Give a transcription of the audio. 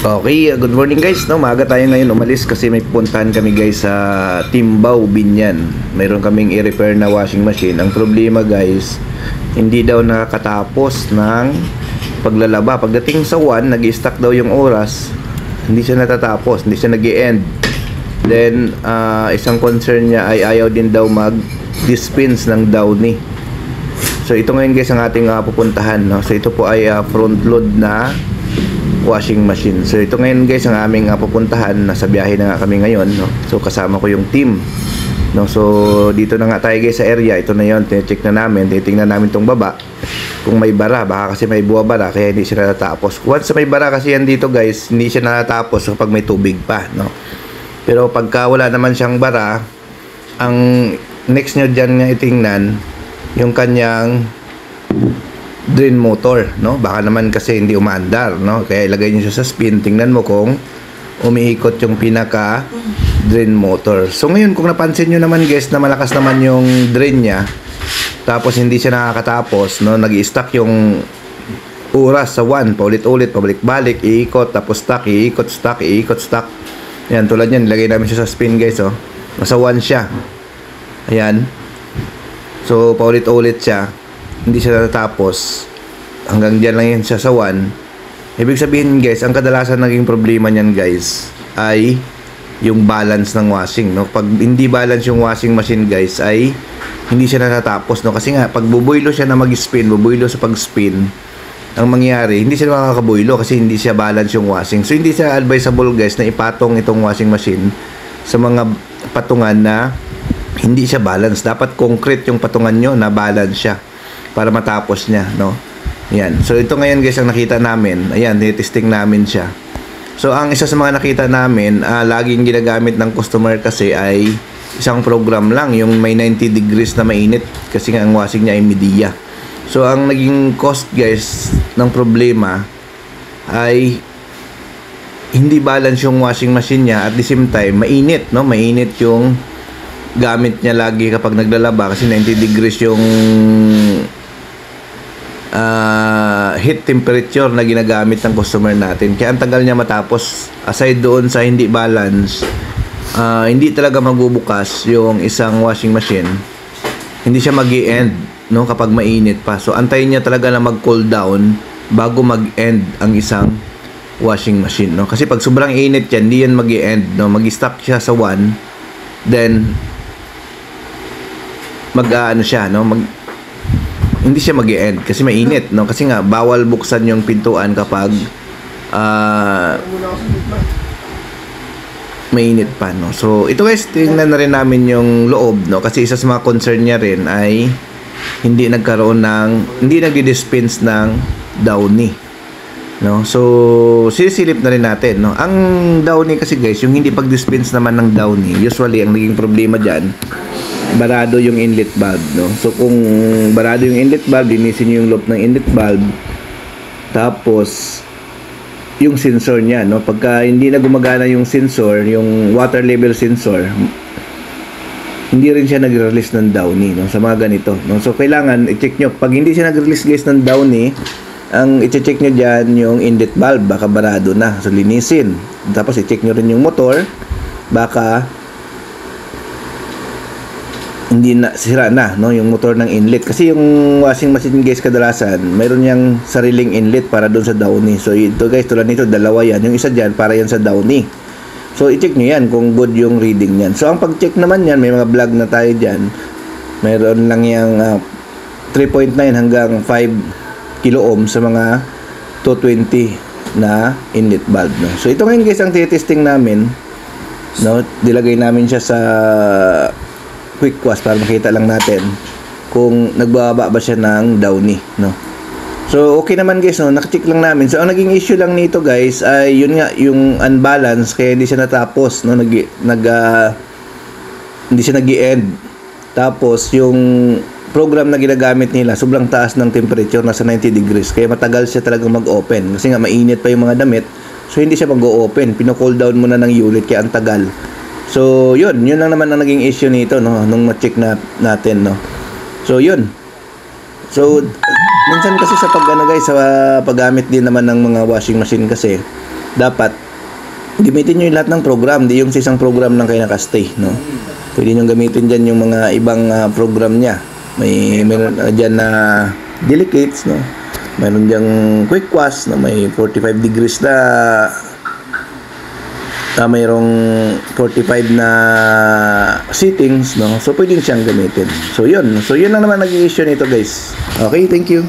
Okay, good morning guys. No, maaga tayo ngayon umalis kasi may pupuntahan kami guys sa Timbao, Binyan. Mayroon kaming i-repair na washing machine. Ang problema guys, hindi daw nakakatapos ng paglalaba. Pagdating sa 1, nag-i-stack daw yung oras. Hindi siya natatapos, hindi siya nag-i-end. Then, isang concern niya ay ayaw din daw mag-dispense ng downy. So, ito ngayon guys ang ating pupuntahan. No? So, ito po ay front load na washing machine. So ito ngayon guys ang aming pupuntahan. Nasa biyahe na nga kami ngayon, no? So kasama ko yung team, no? So dito na nga tayo guys sa area. Ito na yon, check na namin, titingnan namin tong baba kung may bara. Baka kasi may buwabara kaya hindi siya natatapos. Once may bara kasi yan dito guys, hindi siya natatapos kapag may tubig pa, no? Pero pagka wala naman siyang bara, ang next nyo dyan nga itingnan yung kanyang drain motor, no? Baka naman kasi hindi umaandar, no? Kaya ilagay niyo siya sa spin. Tingnan mo kung umiikot yung pinaka drain motor. So ngayon kung napansin niyo naman guys na malakas naman yung drain niya, tapos hindi siya nakakatapos, no? Nag-i-stack yung oras sa 1, paulit-ulit, pabalik-balik, iikot, tapos stack, iikot, stack, iikot, stack. Ayan, tulad yan, ilagay namin siya sa spin guys, oh. Nasa 1 siya. Ayan. So paulit-ulit siya. Hindi siya natatapos. Hanggang dyan lang yan siya sa 1. Ibig sabihin guys, ang kadalasan naging problema niyan guys ay yung balance ng washing, no? Pag hindi balance yung washing machine guys ay hindi siya natatapos, no? Kasi nga pag bubuylo siya na mag-spin, bubuylo sa pag-spin, ang mangyari hindi siya makakabuylo kasi hindi siya balance yung washing. So hindi siya advisable guys na ipatong itong washing machine sa mga patungan na hindi siya balance. Dapat concrete yung patungan nyo na balance siya para matapos niya, no? Yan. So ito ngayon guys ang nakita namin. Ayan, testing namin siya. So ang isa sa mga nakita namin, laging ginagamit ng customer kasi ay isang program lang, yung may 90 degrees na mainit kasi nga ang washing niya ay Midea. So ang naging cost guys ng problema ay hindi balance yung washing machine niya, at the same time mainit, no? Mainit yung gamit niya lagi kapag naglalaba kasi 90 degrees yung heat temperature na ginagamit ng customer natin. Kaya ang tagal niya matapos. Aside doon sa hindi balance, hindi talaga magbubukas yung isang washing machine. Hindi siya mag-i-end, no, kapag mainit pa. So antayin niya talaga na mag-cool down bago mag-end ang isang washing machine, no? Kasi pag sobrang init yan, hindi yan mag-i-end, no? Mag-stop siya sa 1, then mag-ano siya, no? Hindi siya mag-i-end kasi mainit, no? Kasi nga bawal buksan yung pintuan kapag mainit pa, no? So ito guys, tingnan na rin namin yung loob, no? Kasi isa sa mga concern niya rin ay hindi nagdi-dispense ng downy, no? So sisilip na rin natin, no? Ang downy kasi guys, yung hindi pag-dispense naman ng downy, usually ang naging problema diyan, barado yung inlet valve, no? So kung barado yung inlet valve, linisin niyo yung loop ng inlet valve, tapos yung sensor niya, no? Pagka hindi na gumagana yung sensor, yung water level sensor, hindi rin siya nag-release ng downy, no? Sa mga ganito, no? So kailangan i-check nyo. Pag hindi siya nag-release guys ng downy, ang i-check nyo dyan yung inlet valve, baka barado na, so linisin. Tapos i-check nyo rin yung motor, baka hindi na sira na, no, yung motor ng inlet. Kasi yung washing machine guys kadalasan mayroon yang sariling inlet para doon sa downy. So ito guys, tulad nito, dalawa yan. Yung isa dyan para yan sa downy. So i-check nyo yan kung good yung reading yan. So ang pag-check naman yan, may mga vlog na tayo dyan. Mayroon lang yung 3.9 hanggang 5 kilo ohm sa mga 220 na inlet valve, no? So ito ngayon guys ang testing namin, no? Dilagay namin siya sa quick wash para makita lang natin kung nagbababa ba siya ng downy, no? So okay naman guys, no? Nakacheck lang namin. So ang naging issue lang nito guys ay yun nga, yung unbalance, kaya hindi siya natapos, no? Hindi siya nag-i-end. Tapos yung program na ginagamit nila, sobrang taas ng temperature, nasa 90 degrees, kaya matagal siya talagang mag-open kasi nga mainit pa yung mga damit. So hindi siya mag-o-open, pino-cool down muna ng unit kaya ang tagal. So yun lang naman ang naging issue nito, no, nung ma-check natin, no. So yun. So, minsan kasi sa guys, sa paggamit din naman ng mga washing machine kasi, dapat, gamitin nyo yung lahat ng program, di yung sa isang program lang kayo nakastay, no? Pwede nyo gamitin dyan yung mga ibang program niya. Meron dyan na delicates, no? Meron dyan quick wash, no? May 45 degrees na mayroong 45 na settings, no? So, pwede siyang gamitin. So, yun lang naman nag-i-issue nito, guys. Okay, thank you.